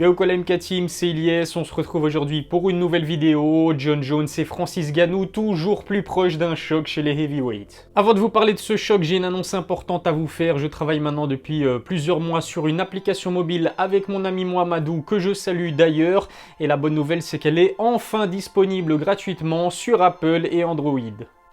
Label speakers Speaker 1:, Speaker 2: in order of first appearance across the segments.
Speaker 1: Yo MK Team, c'est Ilyes, on se retrouve aujourd'hui pour une nouvelle vidéo. Jon Jones et Francis Ngannou toujours plus proches d'un choc chez les heavyweights. Avant de vous parler de ce choc, j'ai une annonce importante à vous faire. Je travaille maintenant depuis plusieurs mois sur une application mobile avec mon ami Mohamedou, que je salue d'ailleurs. Et la bonne nouvelle, c'est qu'elle est enfin disponible gratuitement sur Apple et Android.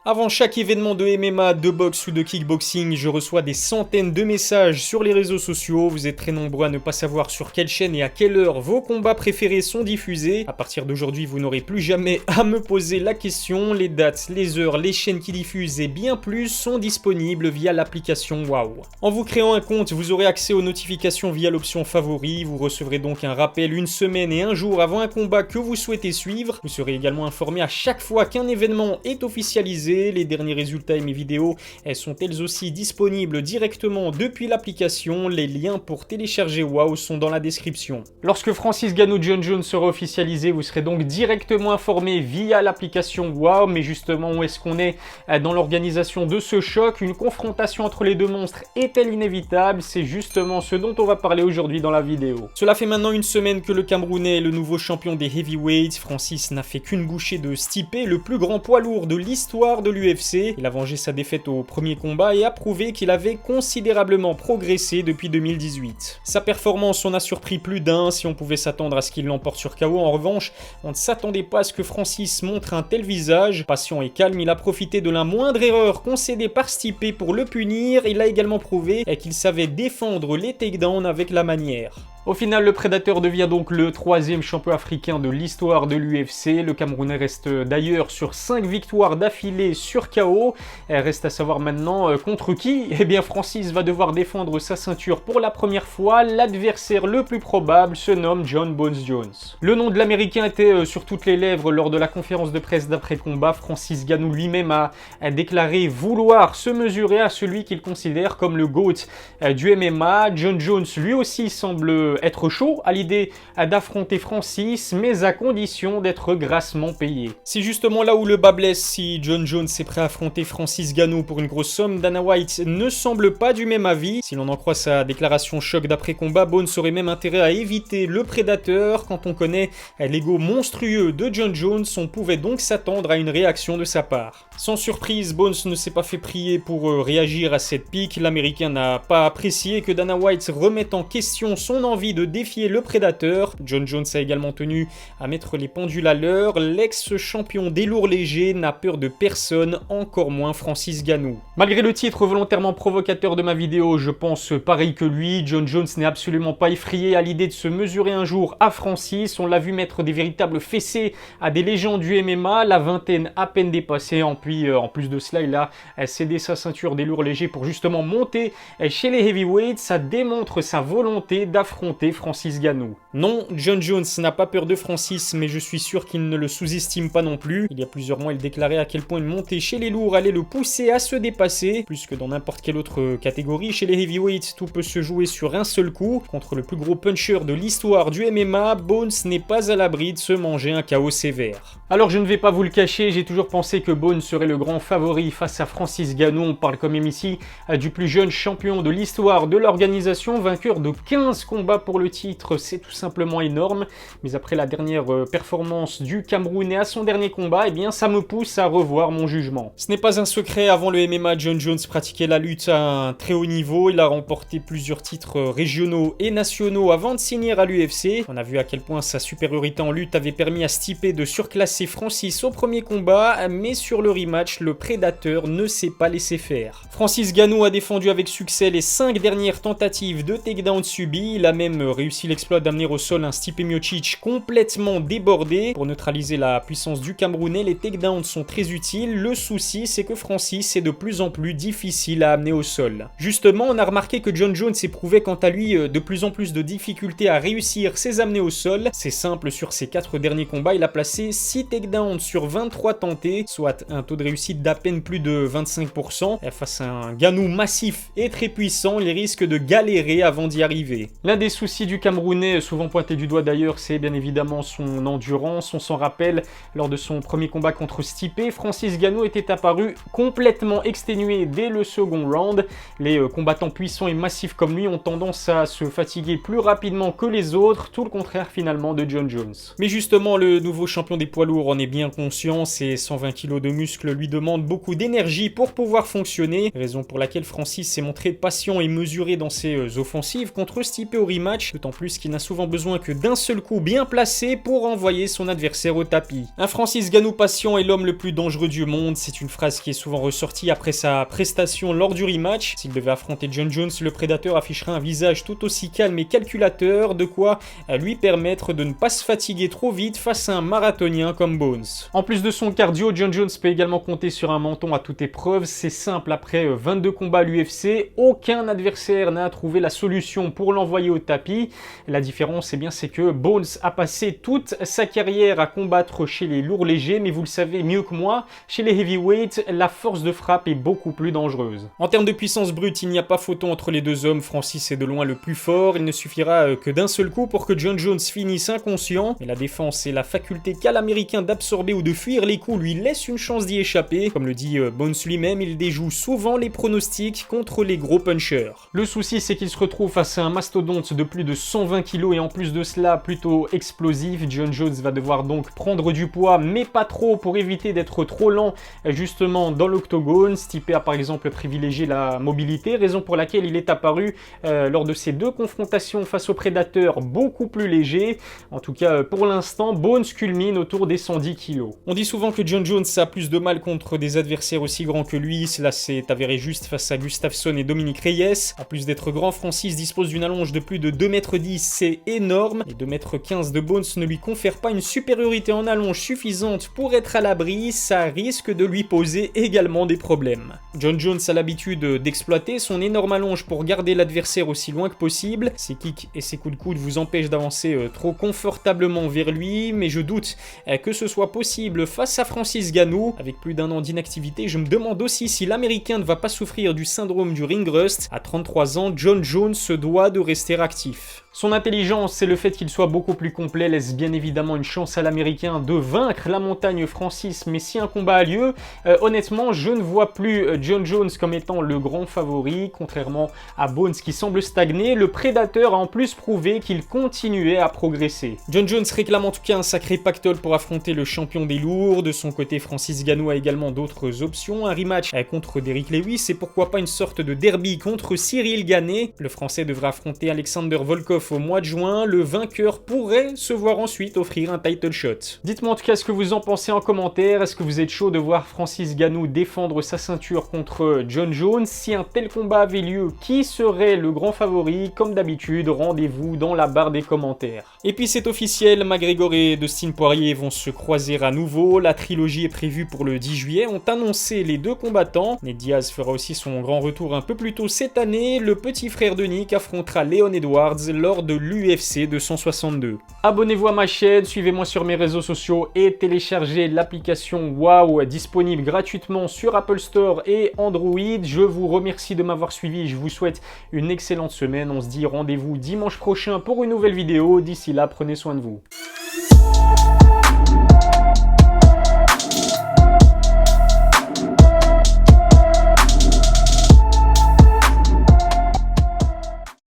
Speaker 1: Avant chaque événement de MMA, de boxe ou de kickboxing, je reçois des centaines de messages sur les réseaux sociaux. Vous êtes très nombreux à ne pas savoir sur quelle chaîne et à quelle heure vos combats préférés sont diffusés. À partir d'aujourd'hui, vous n'aurez plus jamais à me poser la question. Les dates, les heures, les chaînes qui diffusent et bien plus sont disponibles via l'application WOW. En vous créant un compte, vous aurez accès aux notifications via l'option favoris. Vous recevrez donc un rappel une semaine et un jour avant un combat que vous souhaitez suivre. Vous serez également informé à chaque fois qu'un événement est officialisé. Les derniers résultats et mes vidéos, elles sont elles aussi disponibles directement depuis l'application. Les liens pour télécharger WOW sont dans la description. Lorsque Francis Ngannou Jon Jones sera officialisé, vous serez donc directement informé via l'application WOW. Mais justement, où est-ce qu'on est dans l'organisation de ce choc? Une confrontation entre les deux monstres est-elle inévitable? C'est justement ce dont on va parler aujourd'hui dans la vidéo. Cela fait maintenant une semaine que le Camerounais est le nouveau champion des heavyweights. Francis n'a fait qu'une bouchée de Stipe, le plus grand poids lourd de l'histoire de l'UFC. Il a vengé sa défaite au premier combat et a prouvé qu'il avait considérablement progressé depuis 2018. Sa performance en a surpris plus d'un. Si on pouvait s'attendre à ce qu'il l'emporte sur KO, en revanche, on ne s'attendait pas à ce que Francis montre un tel visage. Patient et calme, il a profité de la moindre erreur concédée par Stipe pour le punir. Il a également prouvé qu'il savait défendre les takedowns avec la manière. Au final, le Prédateur devient donc le troisième champion africain de l'histoire de l'UFC. Le Camerounais reste d'ailleurs sur 5 victoires d'affilée sur KO. Reste à savoir maintenant contre qui. Eh bien, Francis va devoir défendre sa ceinture pour la première fois. L'adversaire le plus probable se nomme Jon Bones Jones. Le nom de l'Américain était sur toutes les lèvres lors de la conférence de presse d'après-combat. Francis Ngannou lui-même a déclaré vouloir se mesurer à celui qu'il considère comme le GOAT du MMA. Jon Jones lui aussi semble être chaud à l'idée d'affronter Francis, mais à condition d'être grassement payé. C'est justement là où le bas blesse. Si Jon Jones est prêt à affronter Francis Ngannou pour une grosse somme, Dana White ne semble pas du même avis. Si l'on en croit sa déclaration choc d'après-combat, Bones aurait même intérêt à éviter le Prédateur. Quand on connaît l'ego monstrueux de Jon Jones, on pouvait donc s'attendre à une réaction de sa part. Sans surprise, Bones ne s'est pas fait prier pour réagir à cette pique. L'Américain n'a pas apprécié que Dana White remette en question son envie de défier le Prédateur. Jon Jones a également tenu à mettre les pendules à l'heure. L'ex-champion des lourds légers n'a peur de personne, encore moins Francis Ngannou. Malgré le titre volontairement provocateur de ma vidéo, je pense pareil que lui. Jon Jones n'est absolument pas effrayé à l'idée de se mesurer un jour à Francis. On l'a vu mettre des véritables fessées à des légendes du MMA, la vingtaine à peine dépassée. En plus de cela, il a cédé sa ceinture des lourds légers pour justement monter chez les heavyweights. Ça démontre sa volonté d'affronter Francis Ngannou. Non, Jon Jones n'a pas peur de Francis, mais je suis sûr qu'il ne le sous-estime pas non plus. Il y a plusieurs mois, il déclarait à quel point une montée chez les lourds allait le pousser à se dépasser. Plus que dans n'importe quelle autre catégorie, chez les heavyweights, tout peut se jouer sur un seul coup. Contre le plus gros puncher de l'histoire du MMA, Bones n'est pas à l'abri de se manger un KO sévère. Alors je ne vais pas vous le cacher, j'ai toujours pensé que Bones serait le grand favori face à Francis Ngannou. On parle quand même ici du plus jeune champion de l'histoire de l'organisation, vainqueur de 15 combats pour le titre, c'est tout simplement énorme. Mais après la dernière performance du Camerounais à son dernier combat, eh bien ça me pousse à revoir mon jugement. Ce n'est pas un secret, avant le MMA, Jon Jones pratiquait la lutte à un très haut niveau. Il a remporté plusieurs titres régionaux et nationaux avant de signer à l'UFC. On a vu à quel point sa supériorité en lutte avait permis à Stipe de surclasser Francis au premier combat, mais sur le rematch, le Prédateur ne s'est pas laissé faire. Francis Ngannou a défendu avec succès les 5 dernières tentatives de takedown subies. Il a même réussi l'exploit d'amener au sol un Stipe Miocic complètement débordé. Pour neutraliser la puissance du Camerounais, les takedowns sont très utiles. Le souci, c'est que Francis est de plus en plus difficile à amener au sol. Justement, on a remarqué que Jon Jones éprouvait quant à lui de plus en plus de difficultés à réussir ses amenés au sol. C'est simple, sur ses 4 derniers combats, il a placé 6 6 takedowns sur 23 tentés, soit un taux de réussite d'à peine plus de 25%. Face à un Ngannou massif et très puissant, il risque de galérer avant d'y arriver. L'un des soucis du Camerounais, souvent pointé du doigt d'ailleurs, c'est bien évidemment son endurance. On s'en rappelle, lors de son premier combat contre Stipe, Francis Ngannou était apparu complètement exténué dès le second round. Les combattants puissants et massifs comme lui ont tendance à se fatiguer plus rapidement que les autres, tout le contraire finalement de Jon Jones. Mais justement, le nouveau champion des poids lourds en est bien conscient, ses 120 kg de muscles lui demandent beaucoup d'énergie pour pouvoir fonctionner, raison pour laquelle Francis s'est montré patient et mesuré dans ses offensives contre Stipe au rematch, d'autant plus qu'il n'a souvent besoin que d'un seul coup bien placé pour envoyer son adversaire au tapis. Un Francis Ngannou patient est l'homme le plus dangereux du monde, c'est une phrase qui est souvent ressortie après sa prestation lors du rematch. S'il devait affronter Jon Jones, le prédateur afficherait un visage tout aussi calme et calculateur, de quoi lui permettre de ne pas se fatiguer trop vite face à un marathonien comme Bones. En plus de son cardio, Jon Jones peut également compter sur un menton à toute épreuve. C'est simple, après 22 combats à l'UFC, aucun adversaire n'a trouvé la solution pour l'envoyer au tapis. La différence, c'est que Bones a passé toute sa carrière à combattre chez les lourds légers, mais vous le savez mieux que moi, chez les heavyweights, la force de frappe est beaucoup plus dangereuse. En termes de puissance brute, il n'y a pas photo entre les deux hommes. Francis est de loin le plus fort. Il ne suffira que d'un seul coup pour que Jon Jones finisse inconscient. Mais la défense et la faculté qu'a l'américain d'absorber ou de fuir les coups lui laissent une chance d'y échapper. Comme le dit Bones lui-même, il déjoue souvent les pronostics contre les gros punchers. Le souci, c'est qu'il se retrouve face à un mastodonte de plus de 120 kg et en plus de cela plutôt explosif. Jon Jones va devoir donc prendre du poids, mais pas trop, pour éviter d'être trop lent justement dans l'octogone. Stipe a par exemple privilégié la mobilité, raison pour laquelle il est apparu lors de ses deux confrontations face au prédateur beaucoup plus léger. En tout cas pour l'instant, Bones culmine autour des 110 kg. On dit souvent que Jon Jones a plus de mal contre des adversaires aussi grands que lui. Cela s'est avéré juste face à Gustafsson et Dominic Reyes. En plus d'être grand, Francis dispose d'une allonge de plus de 2,10 m, c'est énorme. Les 2,15 m de Bones ne lui confèrent pas une supériorité en allonge suffisante pour être à l'abri, ça risque de lui poser également des problèmes. Jon Jones a l'habitude d'exploiter son énorme allonge pour garder l'adversaire aussi loin que possible. Ses kicks et ses coups de coude vous empêchent d'avancer trop confortablement vers lui, mais je doute que ce soit possible face à Francis Ngannou. Avec plus d'un an d'inactivité, je me demande aussi si l'américain ne va pas souffrir du syndrome du ring rust. À 33 ans, Jon Jones se doit de rester actif. Son intelligence et le fait qu'il soit beaucoup plus complet laissent bien évidemment une chance à l'américain de vaincre la montagne Francis, mais si un combat a lieu, honnêtement je ne vois plus Jon Jones comme étant le grand favori. Contrairement à Bones qui semble stagner, le prédateur a en plus prouvé qu'il continuait à progresser. Jon Jones réclame en tout cas un sacré pactole pour affronter le champion des lourds. De son côté, Francis Ngannou a également d'autres options, un rematch contre Derrick Lewis et pourquoi pas une sorte de derby contre Cyril Gane. Le français devra affronter Alexander Volkov au mois de juin, le vainqueur pourrait se voir ensuite offrir un title shot. Dites-moi en tout cas ce que vous en pensez en commentaire. Est-ce que vous êtes chaud de voir Francis Ngannou défendre sa ceinture contre Jon Jones? Si un tel combat avait lieu, qui serait le grand favori? Comme d'habitude, rendez-vous dans la barre des commentaires. Et puis c'est officiel, McGregor et Dustin Poirier vont se croiser à nouveau. La trilogie est prévue pour le 10 juillet, ont annoncé les deux combattants. Ned Diaz fera aussi son grand retour un peu plus tôt cette année. Le petit frère de Nick affrontera Leon Edwards lors de l'UFC 262. Abonnez-vous à ma chaîne, suivez-moi sur mes réseaux sociaux et téléchargez l'application WOW disponible gratuitement sur Apple Store et Android. Je vous remercie de m'avoir suivi, je vous souhaite une excellente semaine. On se dit rendez-vous dimanche prochain pour une nouvelle vidéo. D'ici là, prenez soin de vous.